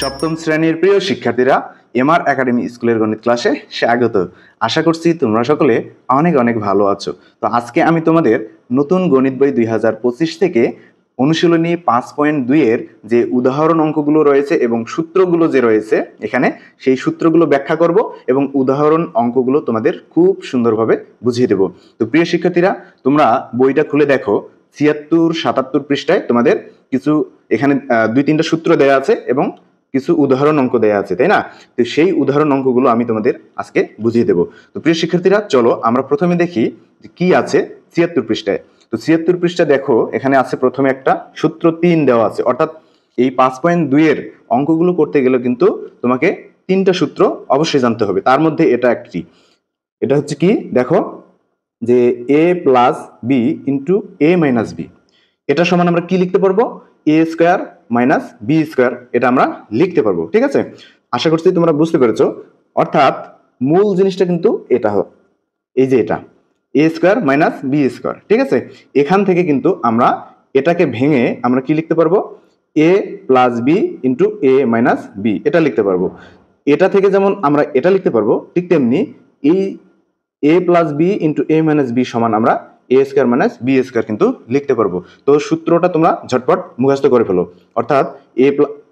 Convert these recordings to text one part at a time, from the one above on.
সপ্তম শ্রেণীর প্রিয় শিক্ষার্থীরা, এমআর একাডেমি স্কুলের গণিত ক্লাসে স্বাগত। আশা করছি তোমরা সকলে অনেক অনেক ভালো আছো। তো আজকে আমি তোমাদের নতুন গণিত বই 2025 থেকে অনুশীলনী 5.2 এর যে উদাহরণ অঙ্কগুলো রয়েছে এবং সূত্রগুলো যে রয়েছে এখানে, সেই সূত্রগুলো ব্যাখ্যা করব এবং উদাহরণ অঙ্কগুলো তোমাদের খুব সুন্দরভাবে বুঝিয়ে দেব। তো প্রিয় শিক্ষার্থীরা, তোমরা বইটা খুলে দেখো, 76-77 পৃষ্ঠায় তোমাদের কিছু এখানে 2-3টা সূত্র দেওয়া আছে এবং কিছু উদাহরণ অঙ্ক দেয়া আছে, তাই না? তো সেই উদাহরণ অঙ্কগুলো আমি তোমাদের আজকে বুঝিয়ে দেব। তো প্রিয় শিক্ষার্থীরা, চলো আমরা প্রথমে দেখি যে কি আছে 76 পৃষ্ঠায়। তো 76 পৃষ্ঠা দেখো, এখানে আছে প্রথমে একটা সূত্র 3 দেওয়া আছে, অর্থাৎ এই 5.2 এর অঙ্কগুলো করতে গেলে কিন্তু তোমাকে 3টা সূত্র অবশ্যই জানতে হবে। তার মধ্যে এটা একটি, এটা হচ্ছে কি দেখো, যে a plus B into a minus B, এটা সমান আমরা কি লিখতে পারবো? a square minus B square, এটা আমরা লিখতে পারবো। ঠিক আছে, আশা করছি তোমরা বুঝতে পেরেছো। অর্থাৎ মূল জিনিসটা কিন্তু এটা, এই যে এটা a square minus B square. ঠিক আছে, এখান থেকে কিন্তু আমরা এটাকে ভেঙে আমরা কি লিখতে পারবো? a plus B into a minus B, এটা লিখতে পারবো। এটা থেকে যেমন আমরা এটা লিখতে পারবো, ঠিক তেমনি এই a plus B into a minus B সমান আমরা a square minus B square কিন্তু লিখতে পারবো। তো সূত্রটা তোমরা ঝটপট মুখস্থ করে ফেলো। অর্থাৎ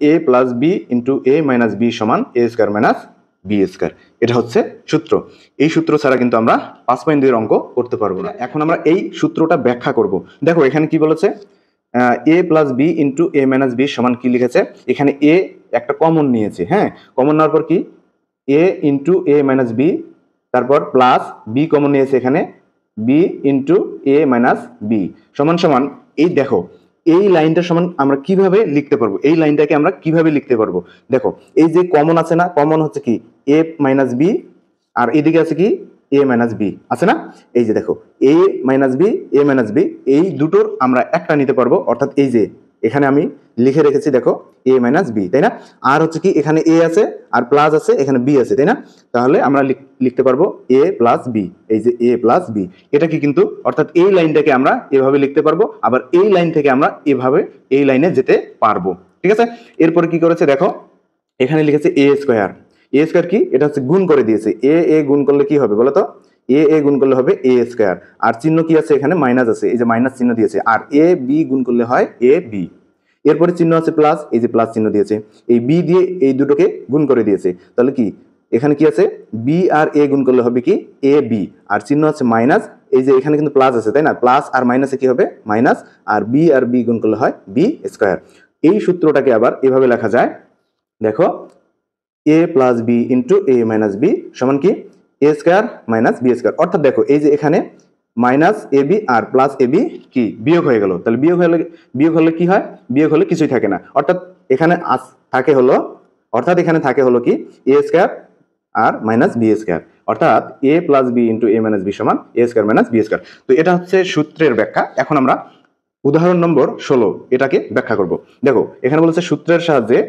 a plus B into a minus B সমান a square minus B square, এটা হচ্ছে সূত্র। এই সূত্র ছাড়া কিন্তু আমরা 5.2 এর অঙ্ক করতে পারবো না। এখন আমরা এই সূত্রটা ব্যাখ্যা করব। দেখো এখানে কি বলেছে, a plus B into a minus B সমান কি লিখেছে, এখানে a একটা কমন নিয়েছে। হ্যাঁ, কমন নেওয়ার পর কি a into a minus B, তারপর প্লাস বি কমন নিয়েছে, এখানে B into A minus B সমান সমান, এই দেখো এই লাইনটা সমান আমরা কিভাবে লিখতে পারবো, এই লাইনটাকে আমরা কিভাবে লিখতে পারবো? দেখো এই যে কমন আছে না, কমন হচ্ছে কি এ মাইনাস বি, আর এদিকে আছে কি এ মাইনাস বি আছে না? এই যে দেখো এ মাইনাস বি, এ মাইনাস বি, এই দুটোর আমরা একটা নিতে পারবো। অর্থাৎ এই যে এখানে আমি লিখে রেখেছি দেখো এ মাইনাস বি, তাই না? আর হচ্ছে কি এখানে এ আছে আর প্লাস আছে, এখানে বি আছে, তাই না? তাহলে আমরা লিখতে পারবো এ প্লাস বি, এই যে এ প্লাস বি, এটা কি কিন্তু, অর্থাৎ এই লাইনটাকে আমরা এভাবে লিখতে পারবো, আবার এই লাইন থেকে আমরা এভাবে এই লাইনে যেতে পারবো। ঠিক আছে, এরপরে কি করেছে দেখো, এখানে লিখেছে এ স্কোয়ার। এ স্কোয়ার কি, এটা হচ্ছে গুণ করে দিয়েছে। এ গুণ করলে কি হবে বলতো? এ গুণ করলে হবে এ স্কোয়ার, আর চিহ্ন কি আছে এখানে? মাইনাস আছে, এই যে মাইনাস চিহ্ন দিয়েছে। আর এ বি গুণ করলে হয় এ বি, এরপরে চিহ্ন আছে প্লাস, এই যে প্লাস চিহ্ন দিয়েছে। এই বি দিয়ে এই দুটোকে গুণ করে দিয়েছে, তাহলে কি এখানে কি আছে? বি আর এ গুণ করলে হবে কি এ বি, আর চিহ্ন আছে মাইনাস, এই যে এখানে কিন্তু প্লাস আছে, তাই না? প্লাস আর মাইনাসে কি হবে? মাইনাস, আর বি গুণ করলে হয় বি স্কোয়ার। এই সূত্রটাকে আবার এভাবে লেখা যায়, দেখো এ plus B into A minus B সমান কি এ স্কোয়ার মাইনাস বি স্কোয়ার। অর্থাৎ দেখো এই যে এখানে minus A B R plus A B কি বিয়োগ হয়ে গেল, তাহলে বিয়োগ হলে কি হয়? বিয়োগ হলে কিছুই থাকে না। অর্থাৎ এখানে থাকে হলো, অর্থাৎ এখানে থাকে হলো কি এ স্কোয়ার আর মাইনাস বি স্কোয়ার, অর্থাৎ এ plus B into A minus B সমান এ স্কোয়ার মাইনাস বি স্কোয়ার। তো এটা হচ্ছে সূত্রের ব্যাখ্যা। এখন আমরা উদাহরণ নম্বর 16 এটাকে ব্যাখ্যা করব। দেখো এখানে বলেছে সূত্রের সাহায্যে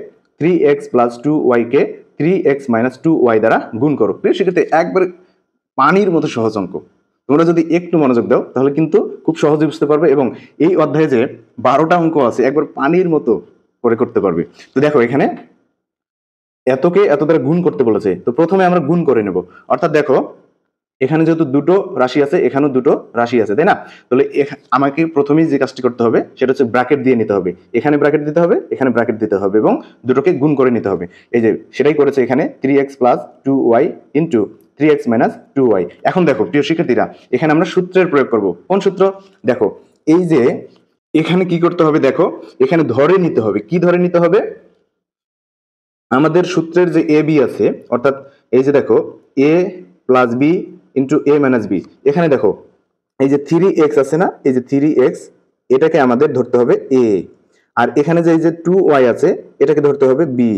3x প্লাস 2y কে 3x মাইনাস 2y দ্বারা গুণ করো। সেক্ষেত্রে একবার পানির মতো সহজ অঙ্ক, তোমরা যদি একটু মনোযোগ দাও তাহলে কিন্তু খুব সহজে বুঝতে পারবে, এবং এই অধ্যায়ে যে 12টা অঙ্ক আছে একবার পানির মতো করে করতে পারবে। তো দেখো এখানে এতকে এত দ্বারা গুণ করতে বলেছে, তো প্রথমে আমরা গুণ করে নেব। অর্থাৎ দেখো এখানে যেহেতু দুটো রাশি আছে, এখানেও দুটো রাশি আছে, তাই না? তাহলে আমাকে প্রথমেই যে কাজটি করতে হবে সেটা হচ্ছে ব্র্যাকেট দিয়ে নিতে হবে। এখানে ব্র্যাকেট দিতে হবে, এখানে ব্র্যাকেট দিতে হবে, এবং দুটোকে গুণ করে নিতে হবে। এই যে সেটাই করেছে এখানে 3x plus 2y into 3x minus 2y। এখন দেখো প্রিয় শিক্ষার্থীরা, এখানে আমরা সূত্রের প্রয়োগ করব। কোন সূত্র? দেখো এই যে এখানে কি করতে হবে, দেখো এখানে ধরে নিতে হবে। কি ধরে নিতে হবে? আমাদের সূত্রের যে এ বি আছে, অর্থাৎ এই যে দেখো এ plus B into A minus B, এখানে দেখো এই যে 3x আছে না, এই যে 3x, এটাকে আমাদের ধরতে হবে এ, আর এখানে যে এই যে 2y আছে এটাকে ধরতে হবে বি।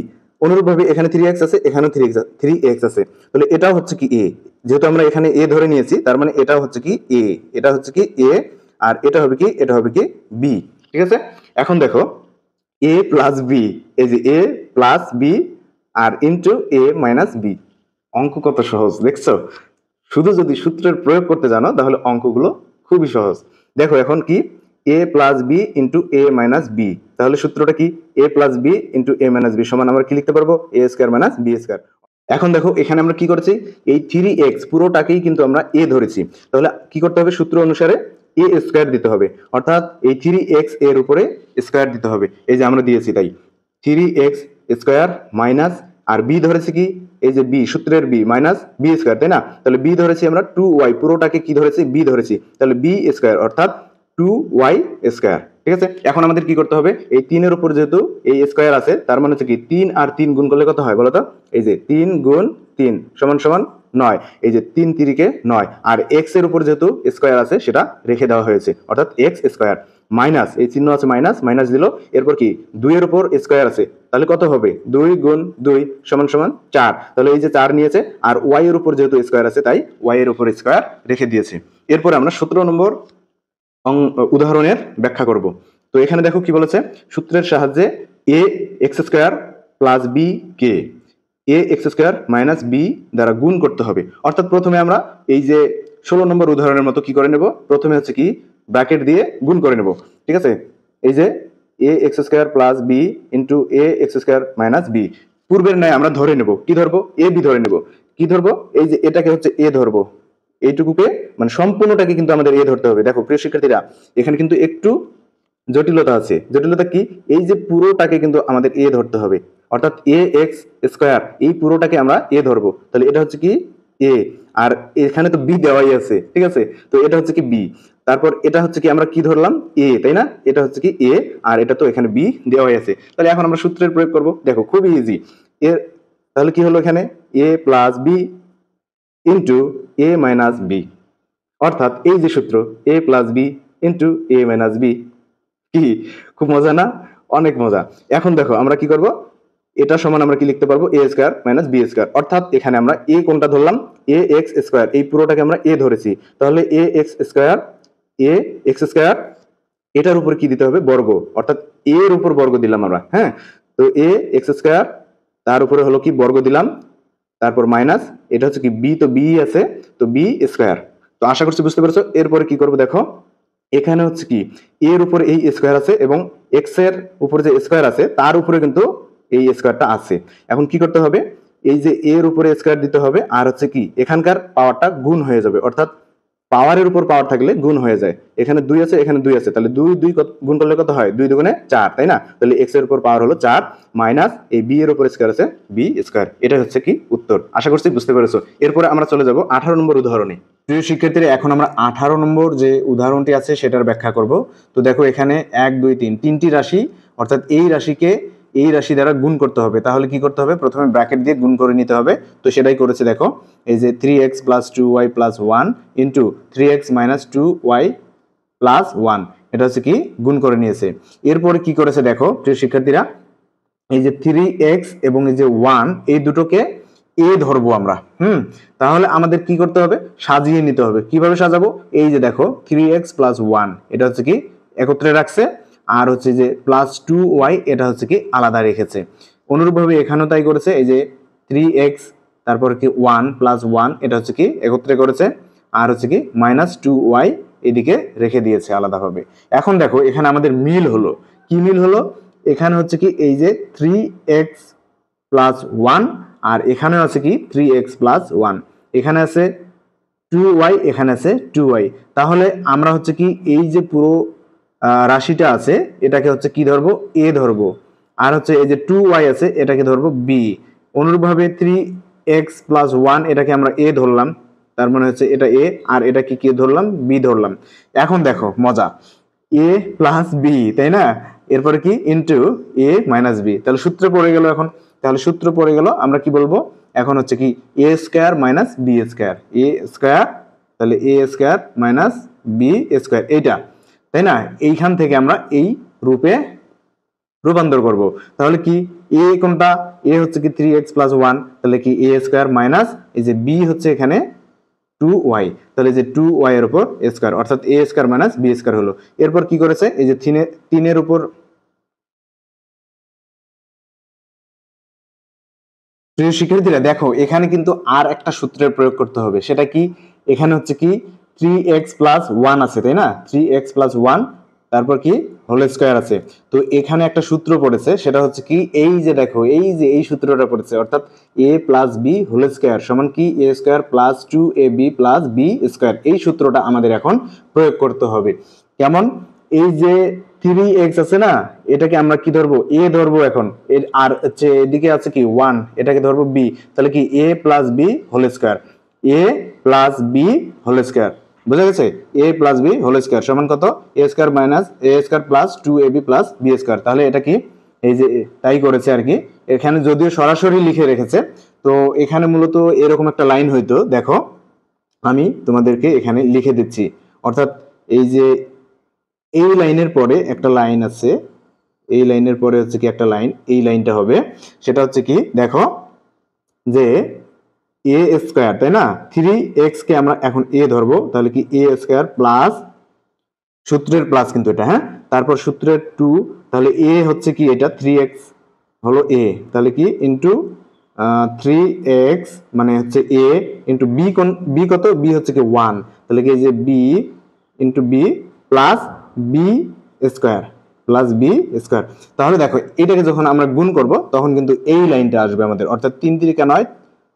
অনুরূপভাবে এখানে 3x আছে, এখানেও 3x আছে, তাহলে এটাও হচ্ছে কি এ। যেহেতু আমরা এখানে এ ধরে নিয়েছি, তার মানে এটাও হচ্ছে কি এ, এটা হচ্ছে কি এ, আর এটা হবে কি, এটা হবে কি বি। ঠিক আছে, এখন দেখো এ প্লাস বি, এই যে এ plus B R into A minus B. অঙ্ক কত সহজ দেখছো? শুধু যদি সূত্রের প্রয়োগ করতে জানো তাহলে অঙ্কগুলো খুবই সহজ। দেখো এখন কি এ plus B into A minus B. তাহলে সূত্রটা কি? এ plus B into A minus B সমান আমরা কি লিখতে পারবো? এ স্কোয়ার মাইনাস বি স্কোয়ার। এখন দেখো এখানে আমরা কি করেছি, এই 3x পুরোটাকেই কিন্তু আমরা এ ধরেছি, তাহলে কি করতে হবে? সূত্র অনুসারে এ স্কোয়ার দিতে হবে, অর্থাৎ এই 3x এর উপরে স্কোয়ার দিতে হবে। এই যে আমরা দিয়েছি, তাই 3x স্কোয়ার মাইনাস, আর বি ধরেছি কি? এই যে বি, সূত্রের বি মাইনাস বি স্কোয়ার, তাই না? তাহলে বি ধরেছি আমরা 2y, পুরোটাকে কি ধরেছি? বি ধরেছি, তাহলে বি স্কোয়ার অর্থাৎ 2y স্কোয়ার। ঠিক আছে, এখন আমাদের কি করতে হবে? এই 3 এর উপর যেহেতু এই স্কোয়ার আছে, তার মানে হচ্ছে কি 3 আর 3 গুণ করলে কত হয় বলো তো? এই যে 3 গুণ 3 সমান সমান 9, এই যে 3 3কে 9, আর x এর উপর যেহেতু স্কোয়ার আছে সেটা রেখে দেওয়া হয়েছে, অর্থাৎ x স্কোয়ার মাইনাস, এই চিহ্ন আছে মাইনাস, মাইনাস দিল, এরপর কি 2 এর উপর স্কোয়ার আছে, তাহলে কত হবে? 2 গুণ 2 সমান সমান 4, তাহলে এই যে 4 নিয়েছে, আর y এর উপর যেহেতু স্কোয়ার আছে তাই y এর উপর স্কোয়ার রেখে দিয়েছে। এরপর আমরা 17 নম্বর উদাহরণের ব্যাখ্যা করব। তো এখানে দেখো কি বলেছে, সূত্রের সাহায্যে এ এক্স স্কোয়ার প্লাস বি কে এ এক্স স্কোয়ার মাইনাস বি দ্বারা গুণ করতে হবে। অর্থাৎ প্রথমে আমরা এই যে 16 নম্বর উদাহরণের মতো কি করে নেব, প্রথমে হচ্ছে কি ব্র্যাকেট দিয়ে গুণ করে নেব। ঠিক আছে, এই যে a x square plus B into a x square minus b, পূর্বের ন্যায় আমরা ধরে নেব, কি ধরবো? এ বি ধরে নেব। কি ধরবো? এই যে এটাকে হচ্ছে এ ধরবো, এইটুকুকে মানে সম্পূর্ণটাকে কিন্তু আমাদের এ ধরতে হবে। দেখো প্রিয় শিক্ষার্থীরা, এখানে কিন্তু একটু জটিলতা আছে। জটিলতা কি? এই যে পুরোটাকে কিন্তু আমাদের এ ধরতে হবে, অর্থাৎ এ এক্স স্কোয়ার এই পুরোটাকে আমরা এ ধরবো, তাহলে এটা হচ্ছে কি এ, আর এখানে তো বি দেওয়াই আছে। ঠিক আছে, তো এটা হচ্ছে কি বি, তারপর এটা হচ্ছে কি আমরা কি ধরলাম? এ, তাই না? এটা হচ্ছে কি এ, আর এটা তো এখানে বি দেওয়াই আছে। তাহলে এখন আমরা সূত্রের প্রয়োগ করব। দেখো খুবই ইজি। এর তাহলে কি হলো এখানে? এ plus B into A minus B, অর্থাৎ এই যে সূত্র এ plus B into A minus B. কি খুব মজা না? অনেক মজা। এখন দেখো আমরা কি করব, এটা সমান আমরা কি লিখতে পারবো? এ স্কোয়ার মাইনাস বি স্কোয়ার, অর্থাৎ এখানে আমরা এ কোনটা ধরলাম? এ এক্স স্কোয়ার, এই পুরোটাকে আমরা এ ধরেছি, তাহলে এ এক্স স্কোয়ার, এ এক্স স্কোয়ার এটার উপর কি দিতে হবে? বর্গ, অর্থাৎ এ এর উপর বর্গ দিলাম আমরা। হ্যাঁ, তো এ এক্স স্কোয়ার তার উপরে হলো কি বর্গ দিলাম, তারপর মাইনাস, এটা হচ্ছে কি বি, তো বি আছে, তো বি স্কোয়ার। তো আশা করছি বুঝতে পেরেছো। এরপরে কি করবো দেখো, এখানে হচ্ছে কি এর উপরে এই স্কোয়ার আছে এবং এক্স এর উপরে যে স্কোয়ার আছে তার উপরে কিন্তু এই স্কোয়ারটা আছে। এখন কি করতে হবে? এই যে এর উপরে স্কোয়ার দিতে হবে, আর হচ্ছে কি এখানকার পাওয়ারটা গুণ হয়ে যাবে, অর্থাৎ পাওয়ারের উপর পাওয়ার থাকলে গুণ হয়ে যায়। এখানে 2 আছে, এখানে 2 আছে, তাহলে 2 2 গুণ করলে কত হয়? 2 দুগুণে 4, তাই না? তাহলে x এর উপর পাওয়ার হলো 4 মাইনাস এই b এর উপর স্কয়ার আছে b স্কয়ার। এটা হচ্ছে কি উত্তর। আশা করছি বুঝতে পেরেছো। এরপরে আমরা চলে যাব 18 নম্বর উদাহরণে। প্রিয় শিক্ষার্থীরা, এখন আমরা 18 নম্বর যে উদাহরণটি আছে সেটার ব্যাখ্যা করব। তো দেখো এখানে 1 2 3 তিনটি রাশি, অর্থাৎ এই রাশিকে এই রাশি দ্বারা গুণ করতে হবে। তাহলে কি করতে হবে? প্রথমে ব্র্যাকেট দিয়ে গুণ করে নিতে হবে। তো সেটাই করেছে দেখো, এই যে 3x plus 2y plus 1 into 3x minus 2y plus 1, এটা হচ্ছে কি গুণ করে নিয়েছে। এরপরে কি করেছে দেখো প্রিয় শিক্ষার্থীরা, এই যে 3x এবং এই যে 1 এই দুটোকে এ ধরবো আমরা। তাহলে আমাদের কি করতে হবে? সাজিয়ে নিতে হবে। কিভাবে সাজাবো? এই যে দেখো 3x প্লাস 1 এটা হচ্ছে কি একত্রে রাখছে, আর হচ্ছে যে প্লাস 2y এটা হচ্ছে কি আলাদা রেখেছে। অনুরূপভাবে এখানেও তাই করেছে, এই যে 3x তারপরে কি 1 প্লাস 1 এটা হচ্ছে কি একত্রে করেছে, আর হচ্ছে কি মাইনাস 2y এদিকে রেখে দিয়েছে আলাদাভাবে। এখন দেখো এখানে আমাদের মিল হলো। কি মিল হলো? এখানে হচ্ছে কি এই যে 3x প্লাস 1, আর এখানে আছে কি 3x প্লাস 1, এখানে আছে 2y, এখানে আছে 2y। তাহলে আমরা হচ্ছে কি এই যে পুরো রাশিটা আছে এটাকে হচ্ছে কি ধরবো? এ ধরবো, আর হচ্ছে এই যে 2y আছে এটাকে ধরবো বি। অনুরূপভাবে 3x প্লাস 1 এটাকে আমরা এ ধরলাম, তার মানে হচ্ছে এটা এ, আর এটাকে কি ধরলাম? বি ধরলাম। এখন দেখো মজা, এ প্লাস বি, তাই না? এরপরে কি ইন্টু এ মাইনাস বি, তাহলে সূত্র পড়ে গেল। এখন তাহলে সূত্র পড়ে গেল, আমরা কি বলবো এখন? হচ্ছে কি এ স্কোয়ার মাইনাস বি স্কোয়ার, এ স্কোয়ার, তাহলে এ স্কোয়ার মাইনাস বি স্কোয়ার এইটা, তাই না? এইখান থেকে আমরা এই রূপে রূপান্তর করব। তাহলে কি এ কোনটা? এ হচ্ছে কি 3x প্লাস 1, তাহলে কি এ স্কোয়ার মাইনাস এই যে বি হচ্ছে এখানে 2y, তাহলে যে 2y এর উপর স্কোয়ার, অর্থাৎ a square minus b square হলো। এরপর কি করেছে? এই যে 3 এর উপর, প্রিয় শিক্ষার্থীরা দেখো এখানে কিন্তু আর একটা সূত্রের প্রয়োগ করতে হবে। সেটা কি? এখানে হচ্ছে কি 3x প্লাস 1 আছে, তাই না? 3x প্লাস 1 তারপর কি হোল স্কয়ার আছে। তো এখানে একটা সূত্র পড়েছে, সেটা হচ্ছে কি এই যে দেখো এই যে এই সূত্রটা পড়েছে, অর্থাৎ a plus B whole square সমান কি a square plus 2ab plus B square. এই সূত্রটা আমাদের এখন প্রয়োগ করতে হবে। কেমন? এই যে 3x আছে না, এটাকে আমরা কি ধরবো? a ধরবো এখন, আর হচ্ছে এদিকে আছে কি 1, এটাকে ধরবো b। তাহলে কি a plus B whole square, a plus B whole square, বুঝা গেছে? a plus B whole square সমান কত? a square minus a square plus 2ab plus b square. তাহলে এটা কি এই যে তাই করেছে আর কি। এখানে যদিও সরাসরি লিখে রেখেছে, তো এখানে মূলত এরকম একটা লাইন হইতো, দেখো আমি তোমাদেরকে এখানে লিখে দিচ্ছি। অর্থাৎ এই যে এই লাইনের পরে একটা লাইন আছে, এই লাইনের পরে হচ্ছে কি একটা লাইন, এই লাইনটা হবে, সেটা হচ্ছে কি দেখো যে a স্কয়ার, তাই না? 3x কে আমরা এখন a ধরবো, তাহলে কি a স্কয়ার প্লাস সূত্রের প্লাস কিন্তু এটা, হ্যাঁ, তারপর সূত্রের 2, তাহলে a হচ্ছে কি এটা 3x হলো a, তাহলে কি ইনটু 3x মানে হচ্ছে a ইনটু b কত? b হচ্ছে কি 1, তাহলে কি এই যে b into b plus b square plus b square. তাহলে দেখো এটাকে যখন আমরা গুণ করব তখন কিন্তু এই লাইনটা আসবে আমাদের, অর্থাৎ 3 3 9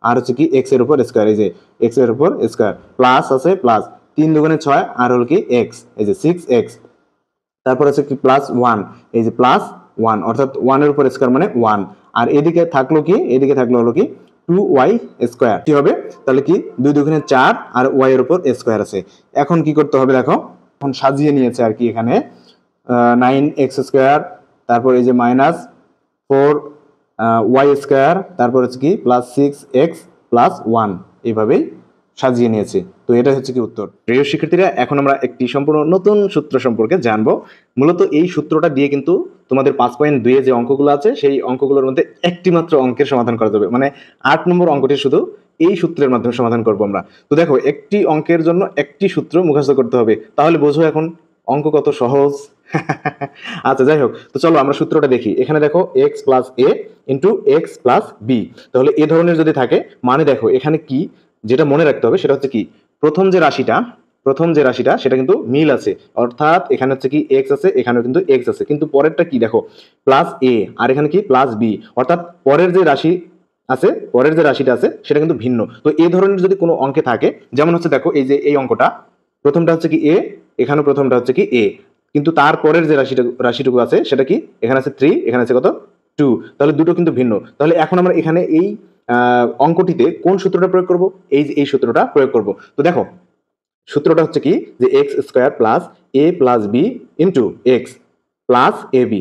আর হচ্ছে কি x এর উপর স্কয়ার, এই যে x এর উপর স্কয়ার প্লাস আছে প্লাস 3 দুগুণে 6 আর হলো কি x, এই যে 6x, তারপর আছে কি প্লাস 1, এই যে প্লাস 1, অর্থাৎ 1 এর উপর স্কয়ার মানে 1, আর এদিকে থাকলো কি, এদিকে থাকলো হলো কি 2y স্কয়ার। কি হবে? তাহলে কি 2 দুগুণে 4 আর y এর উপর স্কয়ার আছে। এখন কি করতে হবে দেখো, এখন সাজিয়ে নিয়েছে আর কি এখানে 9x স্কয়ার, তারপর এই যে মাইনাস 4y স্কয়ার, তারপর হচ্ছে কি প্লাস 6x প্লাস 1, এইভাবেই সাজিয়ে নিয়েছে। তো এটা হচ্ছে কি উত্তর। প্রিয় শিক্ষার্থীরা, এখন আমরা একটি সম্পূর্ণ নতুন সূত্র সম্পর্কে জানবো। মূলত এই সূত্রটা দিয়ে কিন্তু তোমাদের 5.2 এ যে অঙ্কগুলো আছে সেই অঙ্কগুলোর মধ্যে একটি মাত্র অঙ্কের সমাধান করা যাবে, মানে 8 নম্বর অঙ্কটি শুধু এই সূত্রের মাধ্যমে সমাধান করব আমরা। তো দেখো একটি অঙ্কের জন্য একটি সূত্র মুখস্থ করতে হবে, তাহলে বোঝো এখন অঙ্ক কত সহজ। আচ্ছা যাই হোক, তো চলো আমরা সূত্রটা দেখি। এখানে দেখো x plus a into X plus B, তাহলে এ ধরনের যদি থাকে মানে দেখো এখানে কি যেটা মনে রাখতে হবে সেটা হচ্ছে কি প্রথম যে রাশিটা সেটা কিন্তু মিল আছে, অর্থাৎ এখানে হচ্ছে কি x আছে, এখানেও কিন্তু x আছে, কিন্তু পরেরটা কি দেখো প্লাস a আর এখানে কি প্লাস b, অর্থাৎ পরের যে রাশিটা আছে সেটা কিন্তু ভিন্ন। তো এই ধরনের যদি কোনো অঙ্কে থাকে, যেমন হচ্ছে দেখো এই যে এই অঙ্কটা, প্রথমটা হচ্ছে কি a, এখানেও প্রথমটা হচ্ছে কি a, কিন্তু তারপরের যে রাশিটুকু আছে সেটা কি এখানে আছে 3, এখানে আছে কত 2, তাহলে দুটো কিন্তু ভিন্ন। তাহলে এখন আমরা এখানে এই অঙ্কটিতে কোন সূত্রটা প্রয়োগ করব? এই সূত্রটা প্রয়োগ করব। তো দেখো সূত্রটা হচ্ছে কি যে X square plus a plus B into X plus A B.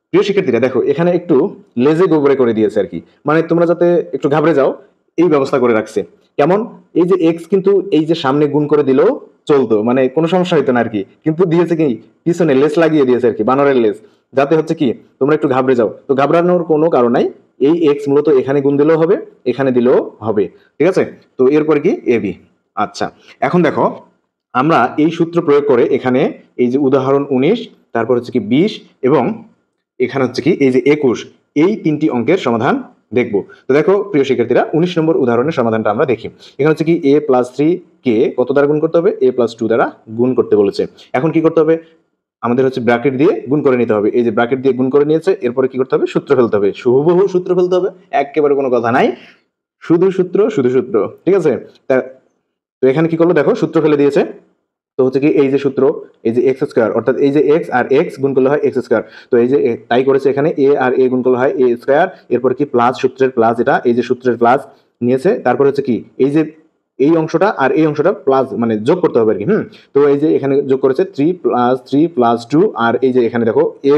প্রিয় শিক্ষার্থীরা দেখো এখানে একটু লেজে গোবরে করে দিয়েছে আর কি, মানে তোমরা যাতে একটু ঘাবড়ে যাও এই ব্যবস্থা করে রাখছে। কেমন? এই যে এক্স কিন্তু এই যে সামনে গুণ করে দিলেও চলতো, মানে কোনো সমস্যা হইতো না আর কি, কিন্তু দিয়েছে কি পিছনে লেস লাগিয়ে দিয়েছে আর কি, বানরের লেস, যাতে হচ্ছে কি তোমরা একটু ঘাবড়ে যাও। তো ঘাবড়ানোর কোনো কারণ নাই, এই এক্স মূলত এখানে গুণ দিলেও হবে, এখানে দিলেও হবে, ঠিক আছে? তো এরপরে কি এ বি। আচ্ছা এখন দেখো আমরা এই সূত্র প্রয়োগ করে এখানে এই যে উদাহরণ 19, তারপর হচ্ছে কি 20 এবং এখানে হচ্ছে কি এই যে 21, এই তিনটি অঙ্কের সমাধান দেখব। তো দেখো প্রিয় শিক্ষার্থীরা 19 নম্বর উদাহরণের সমাধানটা আমরা দেখি। এখানে হচ্ছে কি a প্লাস 3 কে কত দ্বারা গুণ করতে হবে? a প্লাস 2 দ্বারা গুণ করতে বলেছে। এখন কি করতে হবে? আমাদের হচ্ছে ব্র্যাকেট দিয়ে গুণ করে নিতে হবে। এই যে ব্র্যাকেট দিয়ে গুণ করে নিয়েছে, এরপরে কি করতে হবে? সূত্র ফেলতে হবে, হুবহু সূত্র ফেলতে হবে, একেবারে কোনো কথা নাই, শুধু সূত্র, ঠিক আছে? তো এখানে কি করলো দেখো সূত্র ফেলে দিয়েছে। তো হচ্ছে কি এই যে সূত্র, এই যে এক্স স্কয়ার, অর্থাৎ এই যে এক্স আর এক্স গুণ করলে হয় এক্স স্কয়ার, তো এই যে তাই করেছে এখানে এ আর এ গুণ করলে হয় এ স্কয়ার, এরপর কি প্লাস সূত্রের প্লাস, এটা এই যে সূত্রের প্লাস নিয়েছে, তারপর হচ্ছে কি এই যে এই অংশটা আর এই অংশটা প্লাস মানে যোগ করতে হবে আর কি। তো এই যে এখানে যোগ করেছে 3 প্লাস 2 আর এই যে এখানে দেখো এ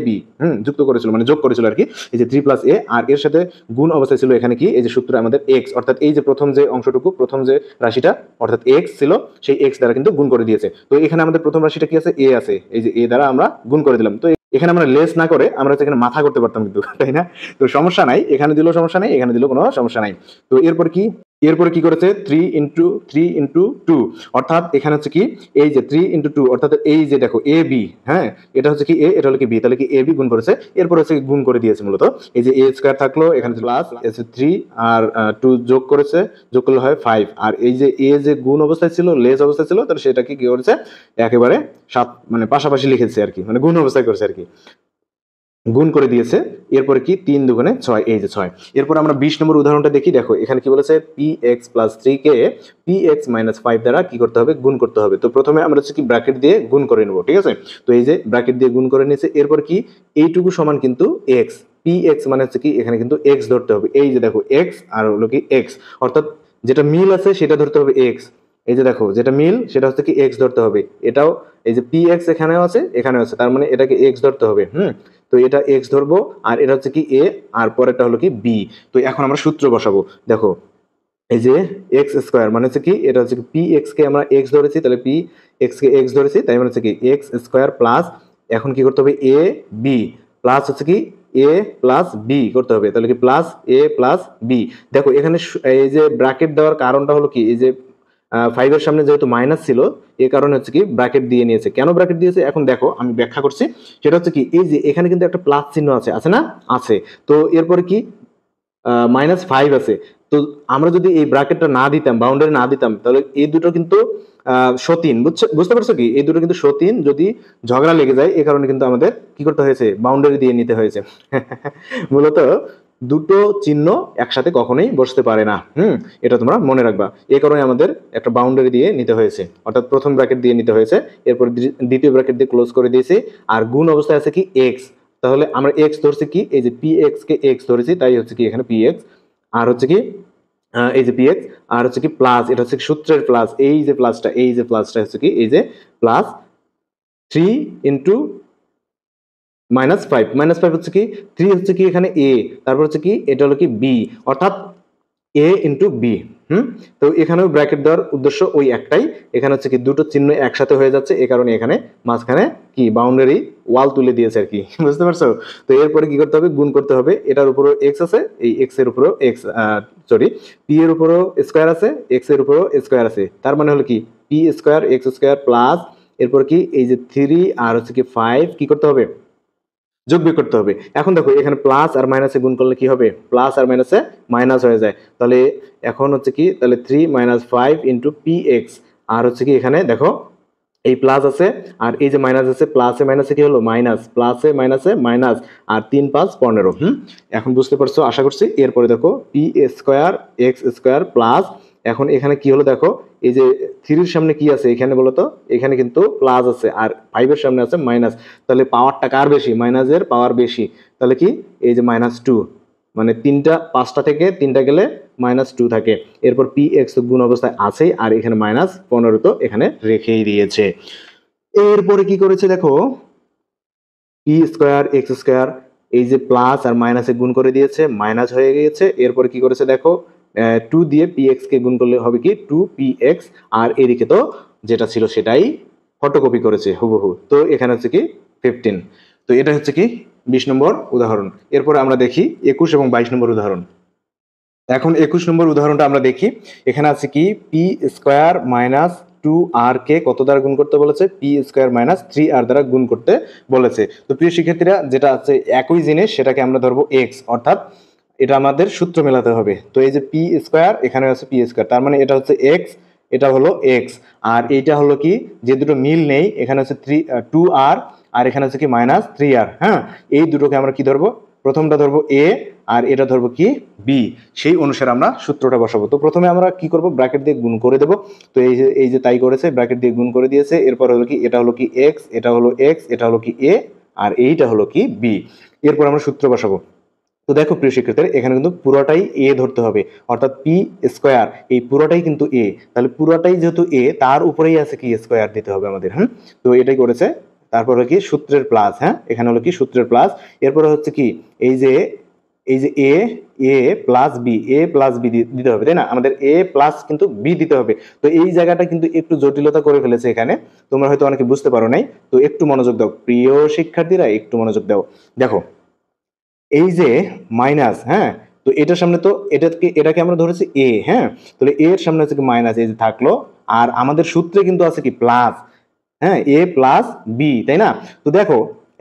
বি যুক্ত করেছিল মানে যোগ করেছিল আর কি, এই যে 3 প্লাস এ আর এর সাথে গুণ অবস্থায় ছিল এখানে কি এই যে সূত্র আমাদের এক্স, অর্থাৎ এই যে প্রথম যে অংশটুকু, প্রথম যে রাশিটা অর্থাৎ এক্স ছিল সেই এক্স দ্বারা কিন্তু গুণ করে দিয়েছে। তো এখানে আমাদের প্রথম রাশিটা কি আছে? এ আছে, এই যে এ দ্বারা আমরা গুণ করে দিলাম। তো এখানে আমরা লেস না করে আমরা এখানে মাথা করতে পারতাম কিন্তু, তাই না? তো সমস্যা নাই, এখানে দিলেও সমস্যা নাই, এখানে দিলেও কোনো সমস্যা নাই। তো এরপর কি এরপরে কি করেছে 3 × 3 × 2, অর্থাৎ এখানে হচ্ছে কি এই যে 3 × 2 অর্থাৎ এই যে দেখো এ বি, হ্যাঁ এটা হচ্ছে কি এ, এটা হলো কি বি, তাহলে কি এ বি গুণ করেছে, এরপর হচ্ছে গুণ করে দিয়েছে মূলত। এই যে এ স্কয়ার থাকলো এখানে প্লাস এসে 3 আর 2 যোগ করেছে, যোগ করলে হয় 5, আর এই যে এ যে গুণ অবস্থায় ছিল লেস অবস্থায় ছিল, তাহলে সেটাকে কি করেছে একেবারে সাথে মানে পাশাপাশি লিখেছে আর কি, মানে গুণ অবস্থায় করেছে আর কি, গুণ করে দিয়েছে। এরপরে কি 3 দুগুণে 6, এই যে 6। এরপর আমরা 20 নম্বর উদাহরণটা দেখি। দেখো এখানে কি বলেছে px + 3 কে px - 5 দ্বারা কি করতে হবে, গুণ করতে হবে। তো প্রথমে আমরা হচ্ছে কি ব্র্যাকেট দিয়ে গুণ করে নেব, ঠিক আছে। তো এই যে ব্র্যাকেট দিয়ে গুণ করে নিয়েছে, এরপর কি এইটুকু সমান কিন্তু x, px মানে হচ্ছে কি এখানে কিন্তু x ধরতে হবে। এই যে দেখো x আর হলো কি x, অর্থাৎ যেটা মিল আছে সেটা ধরতে হবে x। এই যে দেখো যেটা মিল সেটা হচ্ছে কি x ধরতে হবে। এটাও এই যে px এখানেও আছে এখানেও আছে, তার মানে এটাকে x ধরতে হবে। তো এটা x ধরবো, আর এটা হচ্ছে কি a, আর পরেরটা হলো কি b। তো এখন আমরা সূত্র বসাবো। দেখো এই যে এক্স স্কোয়ার মানে হচ্ছে কি এটা হচ্ছে পি এক্স কে আমরা এক্স ধরেছি, তাহলে পি এক্স কে এক্স ধরেছি, তাই মানে হচ্ছে কি এক্স স্কোয়ার প্লাস, এখন কি করতে হবে এ বি প্লাস হচ্ছে কি এ প্লাস বি করতে হবে, তাহলে কি প্লাস এ প্লাস বি। দেখো এখানে এই যে ব্র্যাকেট দেওয়ার কারণটা হলো কি এই যে 5 এর সামনে যেহেতু মাইনাস ছিল, এই কারণে হচ্ছে কি ব্র্যাকেট দিয়ে নিয়েছে। কেন ব্র্যাকেট দিয়েছে এখন দেখো আমি ব্যাখ্যা করছি। সেটা হচ্ছে কি এই যে এখানে কিন্তু একটা প্লাস চিহ্ন আছে, আছে না, আছে। তো এরপরে কি -5 আছে। তো আমরা যদি এই ব্র্যাকেটটা না দিতাম, বাউন্ডারি না দিতাম, তাহলে এই দুটো কিন্তু সতীন, বুঝতে পারছো কি এই দুটো কিন্তু সতীন, যদি ঝগড়া লেগে যায় এই কারণে কিন্তু আমাদের কি করতে হয়েছে, বাউন্ডারি দিয়ে নিতে হয়েছে। মূলত দুটো চিহ্ন একসাথে কখনোই বসতে পারে না, এটা তোমরা মনে রাখবা। এই কারণে আমাদের একটা বাউন্ডারি দিয়ে নিতে হয়েছে, অর্থাৎ প্রথম ব্র্যাকেট দিয়ে নিতে হয়েছে, এরপর দ্বিতীয় ব্র্যাকেট দিয়ে ক্লোজ করে দিয়েছি, আর গুণ অবস্থায় আছে কি এক্স, তাহলে আমরা এক্স ধরছি কি এই যে পি এক্স কে এক্স ধরেছি, তাই হচ্ছে কি এখানে পি এক্স, আর হচ্ছে কি এই যে পি এক্স, আর হচ্ছে কি প্লাস, এটা হচ্ছে সূত্রের প্লাস, এই যে প্লাসটা, এই যে প্লাসটা হচ্ছে কি এই যে প্লাস 3 × -5 হচ্ছে কি 3 হচ্ছে কি এখানে এ, তারপর হচ্ছে কি এটা হলো কি বি, অর্থাৎ এ ইন্টু বি। তো এখানেও ব্র্যাকেট দেওয়ার উদ্দেশ্য ওই একটাই, এখানে হচ্ছে কি দুটো চিহ্ন একসাথে হয়ে যাচ্ছে, এই কারণে এখানে মাঝখানে কি বাউন্ডারি ওয়াল তুলে দিয়েছে আর কি। বুঝতে পারছো। তো এরপরে কি করতে হবে, গুণ করতে হবে। এটার উপরও এক্স আছে, এই এক্স এর উপরও এক্স, সরি পি এর উপরও স্কোয়ার আছে, এক্স এর উপরও স্কোয়ার আছে, তার মানে হলো কি P square x square plus, এরপর কি এই যে 3 আর হচ্ছে কি 5 কি করতে হবে, যোগ বিয়োগ করতে হবে। এখন দেখো এখানে প্লাস আর মাইনাসে গুণ করলে কি হবে, প্লাস আর মাইনাসে মাইনাস হয়ে যায়, তাহলে এখন হচ্ছে কি তাহলে 3 - 5 × px, আর হচ্ছে কি এখানে দেখো এই প্লাস আছে আর এই যে মাইনাস আছে, প্লাসে মাইনাসে কি হলো মাইনাস, প্লাসে মাইনাসে মাইনাস, আর 3 × 5 = 15। এখন বুঝতে পারছো আশা করছি। এরপরে দেখো P square x square plus, এখন এখানে কি হলো দেখো এই যে 3 এর সামনে কি আছে এখানে বলো তো, এখানে কিন্তু প্লাস আছে আর 5 এর সামনে আছে মাইনাস, তাহলে পাওয়ারটা কার বেশি, মাইনাসের পাওয়ার বেশি, তাহলে কি এই যে -2, মানে 5টা থেকে 3টা গেলে -2 থাকে। এরপর পি এক্স গুণ অবস্থায় আছেই, আর এখানে -15 তো এখানে রেখেই দিয়েছে। এরপরে কি করেছে দেখো পি স্কোয়ার এক্স স্কোয়ার, এই যে প্লাস আর মাইনাসে গুণ করে দিয়েছে, মাইনাস হয়ে গিয়েছে। এরপরে কি করেছে দেখো 2 দিয়ে পি এক্স কে গুণ করলে হবে কি 2px, আর এদিকে তো যেটা ছিল সেটাই ফটোকপি করেছে হুবহু, তো এখানে হচ্ছে কি 15। তো এটা হচ্ছে কি 20 নম্বর উদাহরণ। এরপরে আমরা দেখি 21 এবং 22 নম্বর উদাহরণ। এখন 21 নম্বর উদাহরণটা আমরা দেখি। এখানে আছে কি পি স্কোয়ার মাইনাস 2r কে কত দ্বারা গুণ করতে বলেছে, পি স্কোয়ার মাইনাস 3r দ্বারা গুণ করতে বলেছে। তো প্রিয় শিক্ষার্থীরা, যেটা আছে একই জিনিস সেটাকে আমরা ধরবো এক্স, অর্থাৎ এটা আমাদের সূত্র মেলাতে হবে। তো এই যে পি স্কোয়ার, এখানে আছে পি স্কোয়ার, তার মানে এটা হচ্ছে এক্স, এটা হলো এক্স, আর এইটা হলো কি যে দুটো মিল নেই, এখানে হচ্ছে 2r আর এখানে হচ্ছে কি -3r। হ্যাঁ, এই দুটোকে আমরা কি ধরবো, প্রথমটা ধরবো এ আর এটা ধরবো কি বি, সেই অনুসারে আমরা সূত্রটা বসাবো। তো প্রথমে আমরা কি করব, ব্র্যাকেট দিয়ে গুণ করে দেব। তো এই যে তাই করেছে, ব্র্যাকেট দিয়ে গুণ করে দিয়েছে। এরপর হলো কি এটা হলো কি এক্স, এটা হলো এক্স, এটা হলো কি এ, আর এইটা হলো কি বি। এরপর আমরা সূত্র বসাবো। তো দেখো প্রিয় শিক্ষার্থীরা, এখানে কিন্তু পুরোটাই এ ধরতে হবে, অর্থাৎ পি স্কোয়ার এই পুরোটাই কিন্তু এ, তাহলে পুরোটাই যেহেতু এ, তার উপরেই আছে কি স্কোয়ার দিতে হবে আমাদের। তো এটাই করেছে। তারপরে কি সূত্রের প্লাস, এখানে হলো কি সূত্রের প্লাস। এরপরে হচ্ছে কি এই যে এ প্লাস বি, এ প্লাস বি দিতে হবে, তাই না, আমাদের এ প্লাস কিন্তু বি দিতে হবে। তো এই জায়গাটা কিন্তু একটু জটিলতা করে ফেলেছে এখানে, তোমরা হয়তো অনেকে বুঝতে পারো নাই। তো একটু মনোযোগ দাও প্রিয় শিক্ষার্থীরা, একটু মনোযোগ দাও। দেখো এই যে মাইনাস, তো এটার সামনে তো এটাকে আমরা ধরেছি এ, হ্যাঁ, তাহলে এর সামনে হচ্ছে কি মাইনাস, এই যে থাকলো। আর আমাদের সূত্রে কিন্তু আছে কি প্লাস, হ্যাঁ, এ প্লাস বি, তাই না? তো দেখো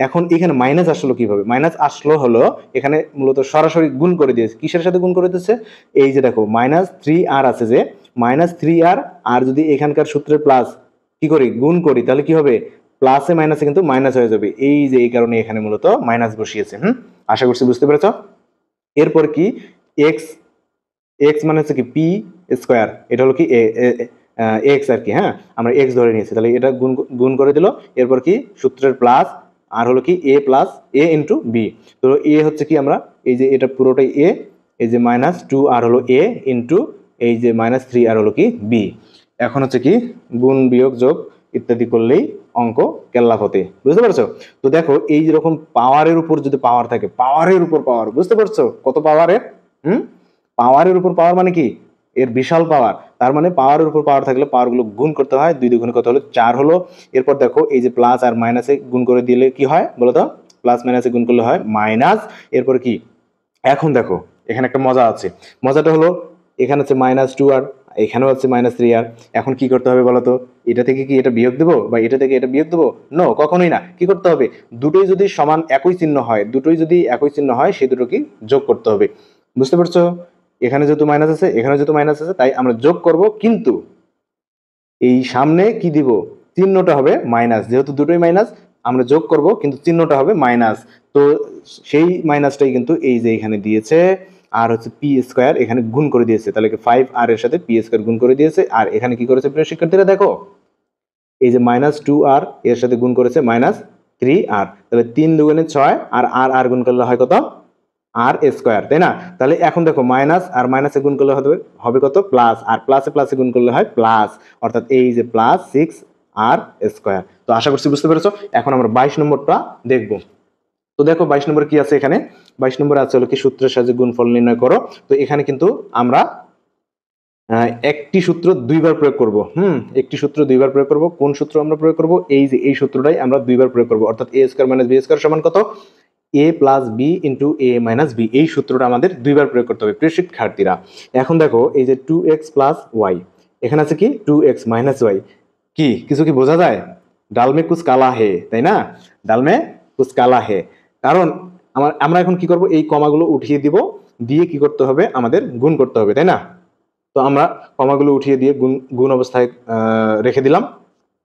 এখন এখানে মাইনাস আসলো কিভাবে? মাইনাস আসলো হলো এখানে মূলত সরাসরি গুণ করে দিয়েছে। কিসের সাথে গুণ করে দিচ্ছে? এই যে দেখো -3r আছে, যে -3r, আর যদি এখানকার সূত্রের প্লাস কি করি, গুণ করি, তাহলে কি হবে? প্লাসে মাইনাসে কিন্তু মাইনাস হয়ে যাবে। এই যে এই কারণে এখানে মূলত মাইনাস বসিয়েছে। আশা করছি বুঝতে পেরেছ। এরপর কি এক্স, এক্স মানে হচ্ছে কি পি স্কোয়ার, এটা হলো কি এক্স আর কি, হ্যাঁ, আমরা এক্স ধরে নিয়েছি, তাহলে এটা গুণ গুণ করে দিল। এরপর কি সূত্রের প্লাস, আর হলো কি এ প্লাস এ ইন্টু বি। তো এ হচ্ছে কি আমরা এই যে এটা পুরোটাই এ, এই যে -2 আর হলো এ ইন্টু এই যে -3 আর হলো কি বি। এখন হচ্ছে কি গুণ বিয়োগ যোগ ইত্যাদি করলেই অঙ্ক কেল্লাফতে, বুঝতে পারছো? তো দেখো এই যেরকম পাওয়ারের উপর যদি পাওয়ার থাকে, পাওয়ারের উপর পাওয়ার, বুঝতে পারছো কত পাওয়ারের? পাওয়ারের উপর পাওয়ার মানে কি এর বিশাল পাওয়ার। তার মানে পাওয়ারের উপর পাওয়ার থাকলে পাওয়ার গুলো গুণ করতে হয়, 2 2 গুণে কত হলো 4 হলো। এরপর দেখো এই যে প্লাস আর মাইনাসে গুণ করে দিলে কি হয় বলো তো? প্লাস মাইনাসে গুণ করলে হয় মাইনাস। এরপর কি এখন দেখো এখানে একটা মজা আছে, মজাটা হলো এখানে হচ্ছে -2 আর এখানেও হচ্ছে -3 আর। এখন কি করতে হবে বলতো? এটা থেকে কি এটা বিয়োগ দেবো, বা এটা থেকে এটা বিয়োগ দেবো? নো, কখনোই না। কি করতে হবে? দুটোই যদি সমান একই চিহ্ন হয়, দুটোই যদি একই চিহ্ন হয়, সেই দুটো কি যোগ করতে হবে, বুঝতে পারছো? এখানে যেহেতু মাইনাস আছে, এখানে যেহেতু মাইনাস আছে, তাই আমরা যোগ করব, কিন্তু এই সামনে কি দিব? চিহ্নটা হবে মাইনাস, যেহেতু দুটোই মাইনাস আমরা যোগ করব, কিন্তু চিহ্নটা হবে মাইনাস। তো সেই মাইনাসটাই কিন্তু এই যে এখানে দিয়েছে, আর হচ্ছে পি স্কোয়ার এখানে গুণ করে দিয়েছে, তাহলে কি 5r এর সাথে পি স্কোয়ার গুণ করে দিয়েছে। আর এখানে কি করেছে প্রিয় শিক্ষার্থীরা? দেখো এই যে -2r এর সাথে গুণ করেছে -3r, তাহলে 3 দুগুণে 6, আর আর আর গুণ করলে হয় কত? আর স্কোয়ার, তাই না? তাহলে এখন দেখো মাইনাস আর মাইনাসে গুণ করলে হবে কত? প্লাস, আর প্লাসে প্লাসে গুণ করলে হয় প্লাস, অর্থাৎ এই যে +6r স্কোয়ার। তো আশা করছি বুঝতে পেরেছো। এখন আমরা 22 নম্বরটা দেখব। তো দেখো 22 নম্বরে কি আছে? এখানে 22 নম্বরে আছে হলো কি সূত্রের সাহায্যে গুণফল নির্ণয় করো। তো এখানে কিন্তু আমরা একটি সূত্র দুইবার প্রয়োগ করব। একটি সূত্র দুইবার প্রয়োগ করব। কোন সূত্র আমরা প্রয়োগ করব? এই যে এই সূত্রটাই আমরা দুইবার প্রয়োগ করব, অর্থাৎ a square minus b square সমান কত? a plus B into a minus B. এই সূত্রটা আমাদের দুইবার প্রয়োগ করতে হবে প্রিয় শিক্ষার্থীরা। এখন দেখো এই যে 2x প্লাস ওয়াই, এখানে আছে কি 2x মাইনাস ওয়াই। কি কিছু কি বোঝা যায়? ডালমে কুছ কালা হে, তাই না? ডালমে কুছ কালা হে। কারণ আমরা এখন কি করব? এই কমাগুলো উঠিয়ে দিব, দিয়ে কি করতে হবে? আমাদের গুণ করতে হবে, তাই না? তো আমরা কমাগুলো উঠিয়ে দিয়ে গুণ গুণ অবস্থায় রেখে দিলাম।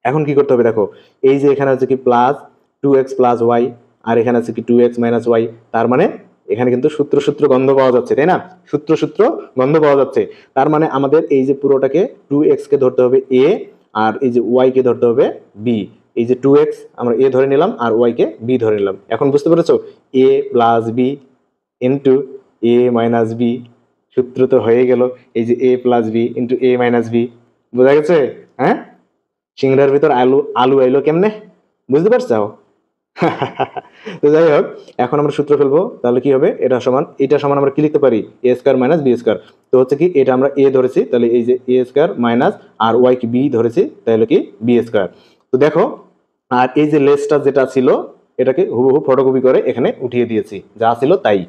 এখন কি করতে হবে? দেখো এই যে এখানে আছে কি প্লাস 2x প্লাস ওয়াই, আর এখানে আছে কি 2x মাইনাস ওয়াই। তার মানে এখানে কিন্তু সূত্র সূত্র গন্ধ পাওয়া যাচ্ছে, তাই না? সূত্র সূত্র গন্ধ পাওয়া যাচ্ছে। তার মানে আমাদের এই যে পুরোটাকে 2x কে ধরতে হবে a, আর এই যে y কে ধরতে হবে b। এই যে 2x আমরা a ধরে নিলাম, আর y কে b ধরে নিলাম। এখন বুঝতে পেরেছো? a plus b into a minus b, সূত্র তো হয়ে গেল এই যে a plus B into a minus B. বোঝা গেছে? হ্যাঁ, সিংড়ার ভিতর আলু আলু আইলো কেমনে, বুঝতে পারছো? তো যাই হোক, এখন আমরা সূত্র ফেলবো। তাহলে কি হবে? এটা সমান আমরা কি লিখতে পারি? a square minus B square. তো হচ্ছে কি এটা আমরা a ধরেছি, তাহলে এই যে a স্কয়ার মাইনাস আর y কি b ধরেছি, তাহলে কি b স্কয়ার। তো দেখো, আর এই যে লেসটা যেটা ছিল এটাকে হুবহু ফটোকপি করে এখানে উঠিয়ে দিয়েছি, যা ছিল তাই।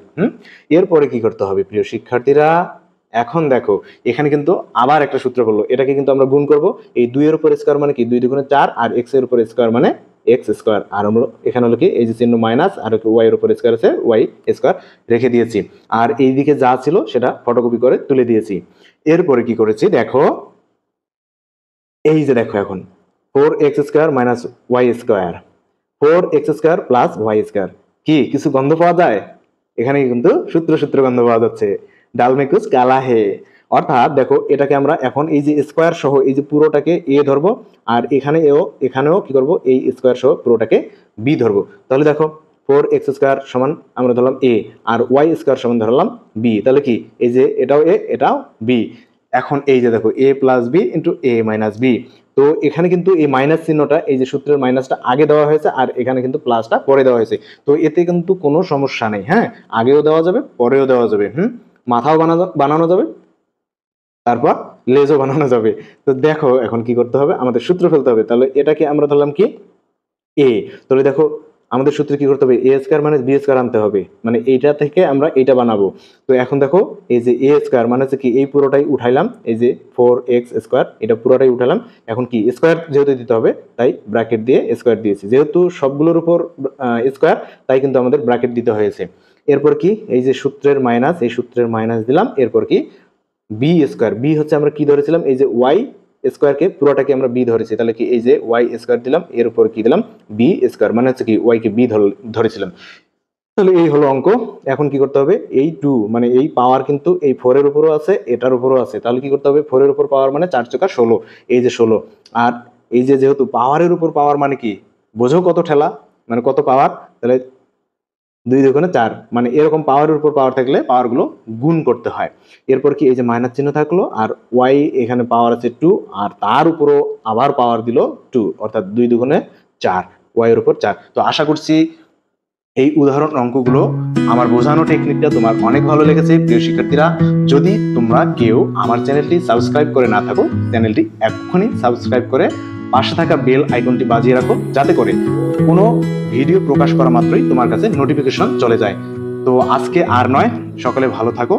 এরপরে কি করতে হবে প্রিয় শিক্ষার্থীরা? এখন দেখো এখানে কিন্তু আবার একটা সূত্র করলো, এটাকে কিন্তু আমরা গুণ করব। এই 2 এর উপর স্কয়ার মানে কি 2 দুগুণে 4, আর x এর উপর স্কয়ার মানে x স্কয়ার। আর আমরা এখানে হলো কি এই যে চিহ্ন মাইনাস, আর y এর উপর স্কয়ার আছে y স্কয়ার রেখে দিয়েছি। আর এইদিকে যা ছিল সেটা ফটোকপি করে তুলে দিয়েছি। এরপরে কি করেছি দেখো, এই যে দেখো এখন 4x square minus Y square, 4x square plus Y square. কি কিছু গন্ধ পাওয়া যায়? এখানে কিন্তু সূত্র সূত্র গন্ধ পাওয়া যাচ্ছে। ডাল মে কুছ কালা হে। অর্থাৎ দেখো এটাকে আমরা এখন এই যে স্কয়ার সহ এই যে পুরোটাকে a ধরবো, আর এখানেও কি করব? এই স্কয়ার সহ পুরোটাকে b ধরবো। তাহলে দেখো 4x স্কয়ার সমান আমরা ধরলাম a, আর y স্কয়ার সমান ধরলাম b। তাহলে কি এই যে এটাও a এটাও b। এখন এই যে দেখো a plus B into a minus B. তো এখানে কিন্তু এই মাইনাস চিহ্নটা, এই যে সূত্রের মাইনাসটা আগে দেওয়া হয়েছে, আর এখানে কিন্তু প্লাসটা পরে দেওয়া হয়েছে। তো এতে কিন্তু কোনো সমস্যা নেই, হ্যাঁ, আগেও দেওয়া যাবে পরেও দেওয়া যাবে। মাথাও বানানো যাবে, তারপর লেজও বানানো যাবে। তো দেখো এখন কি করতে হবে? আমাদের সূত্র ফেলতে হবে। তাহলে এটাকে আমরা ধরলাম কি a। তাহলে দেখো আমাদের সূত্রে কি করতে হবে, এ স্কয়ার মাইনাস বি স্কয়ার আনতে হবে, মানে এইটা থেকে আমরা এইটা বানাবো। তো এখন দেখো এই যে এ স্কয়ার মানে হচ্ছে কি এই পুরোটাই উঠাইলাম, এই যে 4x স্কয়ার এটা পুরোটাই উঠালাম। এখন কি স্কয়ার যেহেতু দিতে হবে তাই ব্র্যাকেট দিয়ে স্কয়ার দিয়েছি, যেহেতু সবগুলোর উপর স্কয়ার তাই কিন্তু আমাদের ব্র্যাকেট দিতে হয়েছে। এরপর কি এই যে সূত্রের মাইনাস, এই সূত্রের মাইনাস দিলাম। এরপর কি বি স্কয়ার, বি হচ্ছে আমরা কি ধরেছিলাম, এই যে ওয়াই স্কয়ারকে পুরোটাকে আমরা বি ধরেছি, তাহলে কি এই যে ওয়াই স্কয়ার দিলাম, এর উপর কি দিলাম বি স্কয়ার, মানে হচ্ছে কি ওয়াই কে বি ধরেছিলাম। তাহলে এই হলো অঙ্ক। এখন কি করতে হবে, এই 2 মানে এই পাওয়ার কিন্তু এই 4 এর উপরও আছে, এটার উপরও আছে, তাহলে কি করতে হবে 4 এর উপর পাওয়ার মানে 4 × 16, এই যে 16। আর এই যে যেহেতু পাওয়ারের উপর পাওয়ার মানে কি বোঝো কত ঠেলা, মানে কত পাওয়ার, তাহলে 2 × 4 মানে এরকম পাওয়ারের উপর পাওয়ার থাকলে পাওয়ারগুলো গুণ করতে হয়। এরপর কি এই যে মাইনাস চিহ্ন থাকলো, আর ওয়াই এখানে পাওয়ার আছে 2, আর তার উপরও আবার পাওয়ার দিল 2, অর্থাৎ 2 × 4 ওয়াই এর উপর 4। তো আশা করছি এই উদাহরণ অঙ্কগুলো আমার বোঝানো টেকনিকটা তোমার অনেক ভালো লেগেছে। প্রিয় শিক্ষার্থীরা, যদি তোমরা কেউ আমার চ্যানেলটি সাবস্ক্রাইব করে না থাকো, চ্যানেলটি এক্ষুনি সাবস্ক্রাইব করে পাশে থাকা বেল আইকনটি বাজিয়ে রাখো, যাতে করে কোনো ভিডিও প্রকাশ করা মাত্রই তোমার কাছে নোটিফিকেশন চলে যায়। তো আজকে আর নয়, সকলে ভালো থাকো।